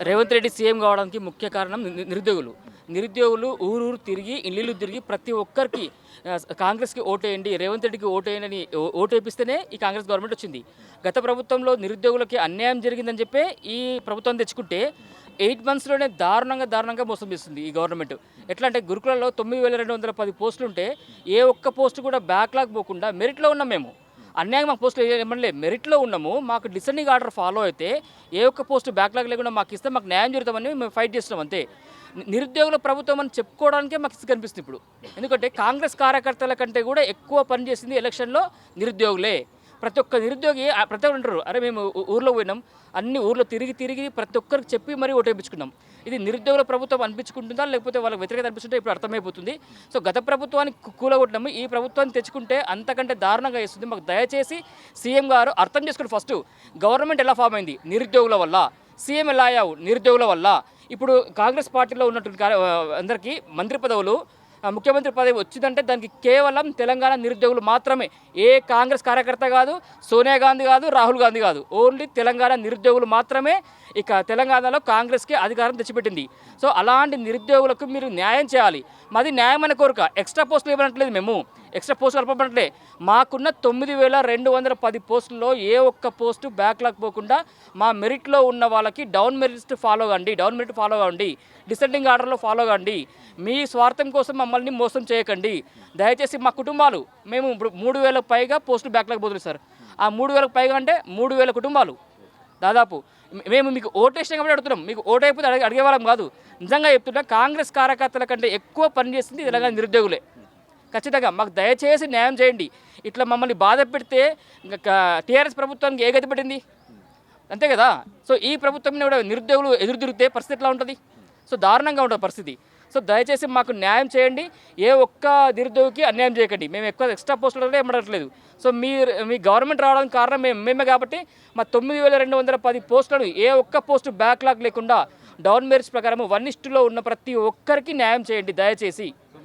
Revanth Reddy CM కావడానికి ముఖ్య కారణం నిరుద్యోగులు ఊరూరు తిరిగి ఇల్లు తిరిగి ప్రతి ఒక్కరికి కాంగ్రెస్కి ఓటేయండి, రేవంత్ రెడ్డికి ఓటేయండి అని ఓటు వేపిస్తేనే ఈ కాంగ్రెస్ గవర్నమెంట్ వచ్చింది. గత ప్రభుత్వంలో నిరుద్యోగులకి అన్యాయం జరిగిందని చెప్పే ఈ ప్రభుత్వం తెచ్చుకుంటే 8 monthsలోనే దారుణంగా మోసం చేస్తుంది ఈ గవర్నమెంట్. ఎట్లా అంటే గురుకులలో 9210 పోస్టులు ఉంటే ఏ ఒక్క పోస్ట్ కూడా బ్యాక్లాగ్ పోకుండా మెరిట్లో ఉన్నాం మేము. అన్యాయం మాకు పోస్టులు ఏమనలే, మెరిట్లో ఉన్నాము. మాకు డిసెండింగ్ ఆర్డర్ ఫాలో అయితే ఏ ఒక్క పోస్ట్ బ్యాక్లాగ్ లేకుండా మాకు ఇస్తే మాకు న్యాయం జరుగుతామని మేము ఫైట్ చేస్తున్నాం అంతే. నిరుద్యోగుల ప్రభుత్వం అని చెప్పుకోవడానికే మాకు ఇసు కనిపిస్తుంది ఇప్పుడు. ఎందుకంటే కాంగ్రెస్ కార్యకర్తల కంటే కూడా ఎక్కువ పనిచేసింది ఎలక్షన్లో నిరుద్యోగులే. ప్రతి ఒక్క నిరుద్యోగి ప్రతి ఒక్కరు అంటారు, అరే మేము ఊర్లో పోయినాం, అన్ని ఊర్లో తిరిగి ప్రతి ఒక్కరికి చెప్పి మరీ ఓటేపించుకున్నాం. ఇది నిరుద్యోగుల ప్రభుత్వం అనిపించుకుంటుందా లేకపోతే వాళ్ళకి వ్యతిరేకత అనిపిస్తుంటే ఇప్పుడు అర్థమైపోతుంది. సో గత ప్రభుత్వాన్ని కూలగొట్టినాము, ఈ ప్రభుత్వాన్ని తెచ్చుకుంటే అంతకంటే దారుణంగా వేస్తుంది. మాకు దయచేసి సీఎం గారు అర్థం చేసుకుని ఫస్ట్ గవర్నమెంట్ ఎలా ఫామ్ అయింది, నిరుద్యోగుల వల్ల. సీఎం ఎలా అయ్యావు, నిరుద్యోగుల వల్ల. ఇప్పుడు కాంగ్రెస్ పార్టీలో ఉన్నటువంటి అందరికీ మంత్రి పదవులు, ముఖ్యమంత్రి పదవి వచ్చిందంటే దానికి కేవలం తెలంగాణ నిరుద్యోగులు మాత్రమే. ఏ కాంగ్రెస్ కార్యకర్త కాదు, సోనియా గాంధీ కాదు, రాహుల్ గాంధీ కాదు, ఓన్లీ తెలంగాణ నిరుద్యోగులు మాత్రమే ఇక తెలంగాణలో కాంగ్రెస్కి అధికారం తెచ్చిపెట్టింది. సో అలాంటి నిరుద్యోగులకు మీరు న్యాయం చేయాలి. మాది న్యాయమైన కోరిక. ఎక్స్ట్రా పోస్టులు ఇవ్వనట్లేదు, మేము ఎక్స్ట్రా పోస్టులు కలపబడట్లే. మాకున్న 9210 పోస్టుల్లో ఏ ఒక్క పోస్టు బ్యాక్లాగ్ పోకుండా మా మెరిట్లో ఉన్న వాళ్ళకి డౌన్ మెరిట్ ఫాలో కావండి, డిసెండింగ్ ఆర్డర్లో ఫాలో కావండి. మీ స్వార్థం కోసం మమ్మల్ని మోసం చేయకండి. దయచేసి మా కుటుంబాలు, మేము ఇప్పుడు 3000 పైగా పోస్టులు బ్యాక్లాగ్ పోతుంది సార్. ఆ 3000 పైగా అంటే 3000 కుటుంబాలు దాదాపు. మేము మీకు ఓటేసిన కాబట్టి అడుగుతున్నాం, మీకు ఓటు అయిపోతే అడిగేవాళ్ళం కాదు. నిజంగా చెప్తున్నా, కాంగ్రెస్ కార్యకర్తల కంటే ఎక్కువ పనిచేస్తుంది తెలంగాణ నిరుద్యోగులే. ఖచ్చితంగా మాకు దయచేసి న్యాయం చేయండి. ఇట్లా మమ్మల్ని బాధ పెడితే టీఆర్ఎస్ ప్రభుత్వానికి ఏ గతి పెట్టింది, అంతే కదా. సో ఈ ప్రభుత్వం కూడా నిరుద్యోగులు ఎదురు తిరిగితే పరిస్థితి ఎట్లా ఉంటుంది? సో దారుణంగా ఉంటుంది పరిస్థితి. సో దయచేసి మాకు న్యాయం చేయండి. ఏ ఒక్క నిరుద్యోగికి అన్యాయం చేయకండి. మేము ఎక్కువ ఎక్స్ట్రా పోస్టులు ఏమడట్లేదు. సో మీ గవర్నమెంట్ రావడానికి కారణం మేమే కాబట్టి మా 9210 పోస్టులను ఏ ఒక్క పోస్టు బ్యాక్లాగ్ లేకుండా డౌన్ మెరిట్స్ ప్రకారం 1:1 ఉన్న ప్రతి ఒక్కరికి న్యాయం చేయండి దయచేసి.